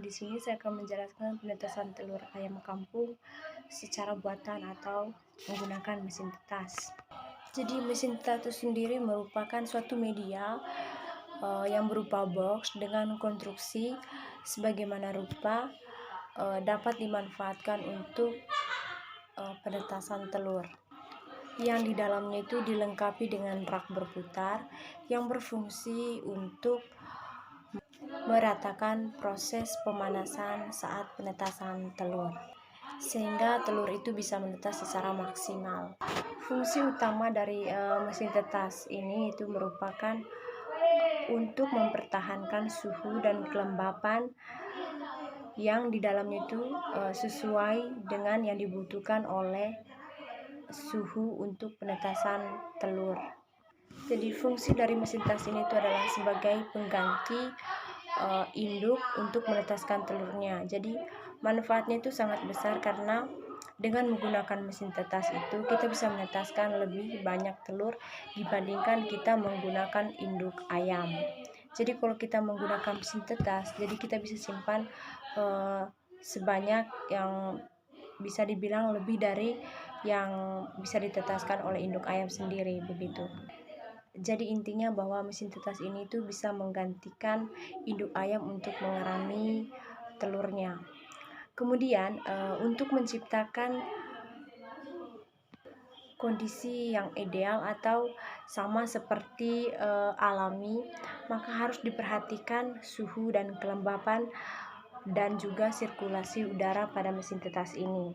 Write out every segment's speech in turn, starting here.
di sini saya akan menjelaskan penetasan telur ayam kampung secara buatan atau menggunakan mesin tetas. Jadi mesin tetas itu sendiri merupakan suatu media yang berupa box dengan konstruksi sebagaimana rupa dapat dimanfaatkan untuk penetasan telur. Yang di dalamnya itu dilengkapi dengan rak berputar yang berfungsi untuk meratakan proses pemanasan saat penetasan telur, sehingga telur itu bisa menetas secara maksimal. Fungsi utama dari mesin tetas ini itu merupakan untuk mempertahankan suhu dan kelembapan yang di dalamnya itu sesuai dengan yang dibutuhkan oleh suhu untuk penetasan telur. Jadi fungsi dari mesin tetas ini itu adalah sebagai pengganti induk untuk menetaskan telurnya. Jadi manfaatnya itu sangat besar karena dengan menggunakan mesin tetas itu kita bisa menetaskan lebih banyak telur dibandingkan kita menggunakan induk ayam. Jadi kalau kita menggunakan mesin tetas, jadi kita bisa simpan sebanyak yang bisa dibilang lebih dari yang bisa ditetaskan oleh induk ayam sendiri, begitu. Jadi intinya bahwa mesin tetas ini tuh bisa menggantikan induk ayam untuk mengerami telurnya. Kemudian untuk menciptakan kondisi yang ideal atau sama seperti alami, maka harus diperhatikan suhu dan kelembapan dan juga sirkulasi udara pada mesin tetas ini.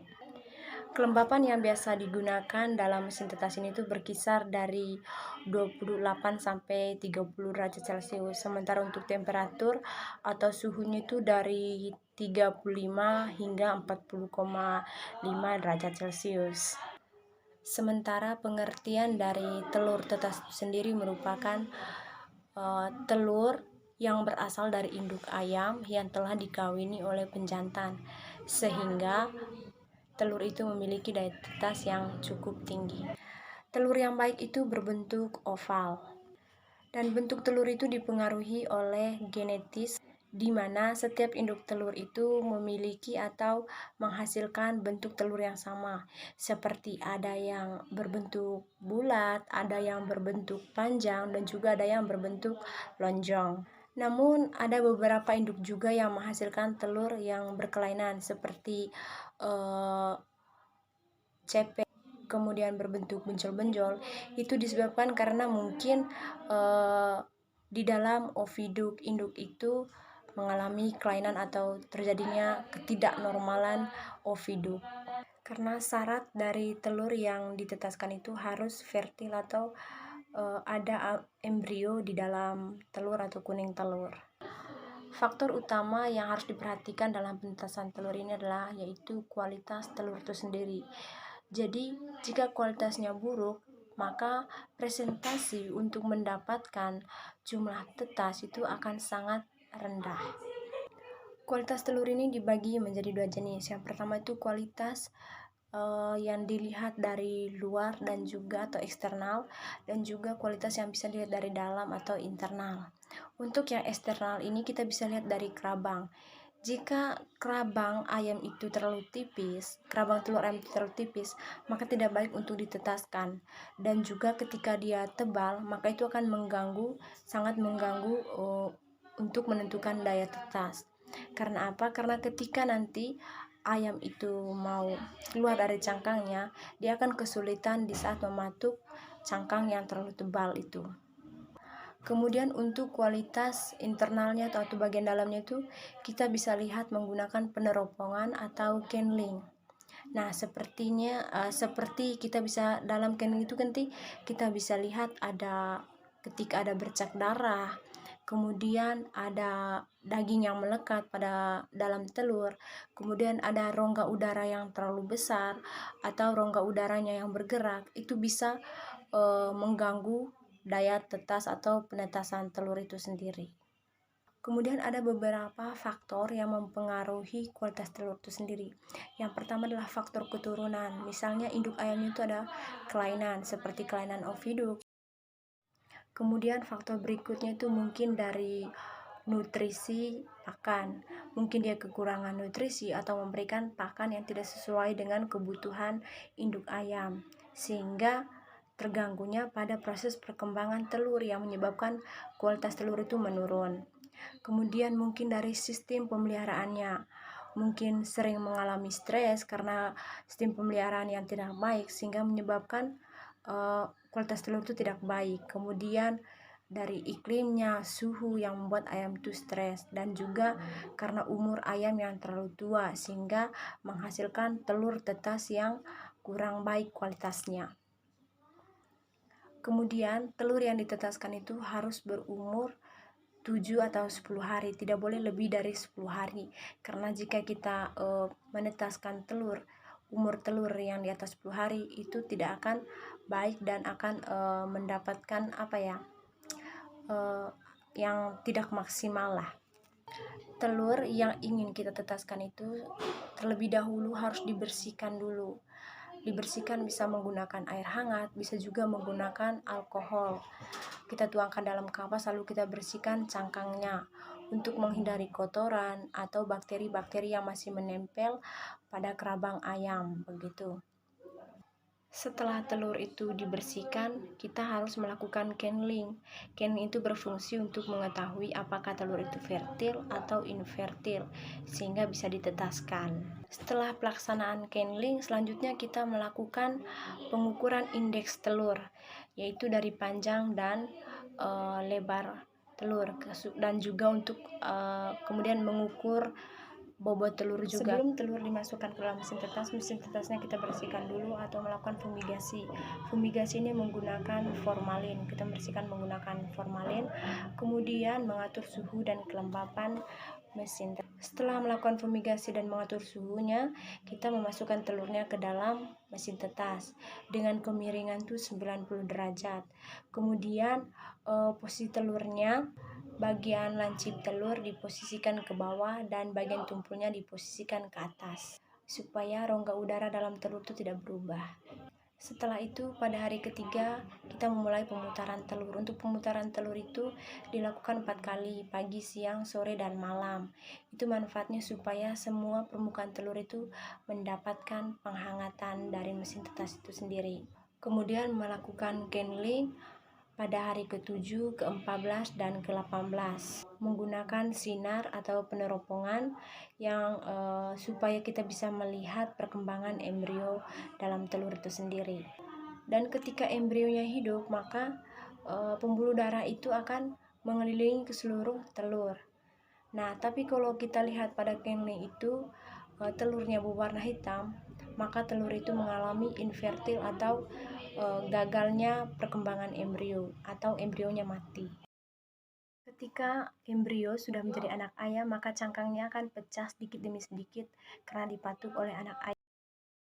Kelembapan yang biasa digunakan dalam mesin tetas ini tuh berkisar dari 28 sampai 30 derajat Celcius. Sementara untuk temperatur atau suhunya itu dari 35 hingga 40,5 derajat Celcius. Sementara pengertian dari telur tetas sendiri merupakan telur yang berasal dari induk ayam yang telah dikawini oleh penjantan, sehingga telur itu memiliki daya tetas yang cukup tinggi. Telur yang baik itu berbentuk oval, dan bentuk telur itu dipengaruhi oleh genetis, di mana setiap induk telur itu memiliki atau menghasilkan bentuk telur yang sama, seperti ada yang berbentuk bulat, ada yang berbentuk panjang, dan juga ada yang berbentuk lonjong. Namun ada beberapa induk juga yang menghasilkan telur yang berkelainan seperti cepet, kemudian berbentuk benjol-benjol. Itu disebabkan karena mungkin di dalam oviduk induk itu mengalami kelainan atau terjadinya ketidaknormalan oviduk. Karena syarat dari telur yang ditetaskan itu harus fertil atau ada embrio di dalam telur atau kuning telur. Faktor utama yang harus diperhatikan dalam penetasan telur ini adalah yaitu kualitas telur itu sendiri. Jadi jika kualitasnya buruk, maka presentasi untuk mendapatkan jumlah tetas itu akan sangat rendah. Kualitas telur ini dibagi menjadi dua jenis. Yang pertama itu kualitas yang dilihat dari luar dan juga atau eksternal, dan juga kualitas yang bisa dilihat dari dalam atau internal. Untuk yang eksternal ini kita bisa lihat dari kerabang. Jika kerabang ayam itu terlalu tipis, kerabang telur ayam itu terlalu tipis, maka tidak baik untuk ditetaskan. Dan juga ketika dia tebal, maka itu akan sangat mengganggu untuk menentukan daya tetas. Karena apa? Karena ketika nanti ayam itu mau keluar dari cangkangnya, dia akan kesulitan di saat mematuk cangkang yang terlalu tebal itu. Kemudian untuk kualitas internalnya atau bagian dalamnya itu kita bisa lihat menggunakan peneropongan atau kenling. Nah, seperti kita bisa dalam kenling itu nanti kita bisa lihat ada ketika ada bercak darah, kemudian ada daging yang melekat pada dalam telur, kemudian ada rongga udara yang terlalu besar atau rongga udaranya yang bergerak, itu bisa mengganggu daya tetas atau penetasan telur itu sendiri. Kemudian ada beberapa faktor yang mempengaruhi kualitas telur itu sendiri. Yang pertama adalah faktor keturunan. Misalnya induk ayamnya itu ada kelainan seperti kelainan oviduk. Kemudian faktor berikutnya itu mungkin dari nutrisi pakan. Mungkin dia kekurangan nutrisi atau memberikan pakan yang tidak sesuai dengan kebutuhan induk ayam, sehingga terganggunya pada proses perkembangan telur yang menyebabkan kualitas telur itu menurun. Kemudian mungkin dari sistem pemeliharaannya, mungkin sering mengalami stres karena sistem pemeliharaan yang tidak baik sehingga menyebabkan kualitas telur itu tidak baik. Kemudian dari iklimnya, suhu yang membuat ayam itu stres, dan juga karena umur ayam yang terlalu tua sehingga menghasilkan telur tetas yang kurang baik kualitasnya. Kemudian telur yang ditetaskan itu harus berumur 7 atau 10 hari, tidak boleh lebih dari 10 hari. Karena jika kita menetaskan telur, umur telur yang di atas 10 hari itu tidak akan baik dan akan mendapatkan yang tidak maksimal lah. Telur yang ingin kita tetaskan itu terlebih dahulu harus dibersihkan dulu. Dibersihkan bisa menggunakan air hangat, bisa juga menggunakan alkohol. Kita tuangkan dalam kapas lalu kita bersihkan cangkangnya untuk menghindari kotoran atau bakteri-bakteri yang masih menempel pada kerabang ayam, begitu. Setelah telur itu dibersihkan, kita harus melakukan candling. Candling itu berfungsi untuk mengetahui apakah telur itu fertil atau infertil, sehingga bisa ditetaskan. Setelah pelaksanaan candling, selanjutnya kita melakukan pengukuran indeks telur, yaitu dari panjang dan lebar telur, dan juga untuk kemudian mengukur bobot telur juga. Sebelum telur dimasukkan ke dalam mesin tetasnya kita bersihkan dulu atau melakukan fumigasi. Fumigasi ini menggunakan formalin. Kita bersihkan menggunakan formalin, kemudian mengatur suhu dan kelembapan mesin. Setelah melakukan fumigasi dan mengatur suhunya, kita memasukkan telurnya ke dalam mesin tetas dengan kemiringan tuh 90 derajat. Kemudian posisi telurnya, bagian lancip telur diposisikan ke bawah dan bagian tumpulnya diposisikan ke atas supaya rongga udara dalam telur itu tidak berubah. Setelah itu pada hari ketiga kita memulai pemutaran telur. Untuk pemutaran telur itu dilakukan 4 kali, pagi, siang, sore, dan malam. Itu manfaatnya supaya semua permukaan telur itu mendapatkan penghangatan dari mesin tetas itu sendiri. Kemudian melakukan candling pada hari ke-7, ke-14, dan ke-18 menggunakan sinar atau peneropongan yang supaya kita bisa melihat perkembangan embrio dalam telur itu sendiri. Dan ketika embrionya hidup, maka pembuluh darah itu akan mengelilingi ke seluruh telur. Nah, tapi kalau kita lihat pada candling itu telurnya berwarna hitam, maka telur itu mengalami infertil atau gagalnya perkembangan embrio atau embrionya mati. Ketika embrio sudah menjadi anak ayam, maka cangkangnya akan pecah sedikit demi sedikit karena dipatuk oleh anak ayam.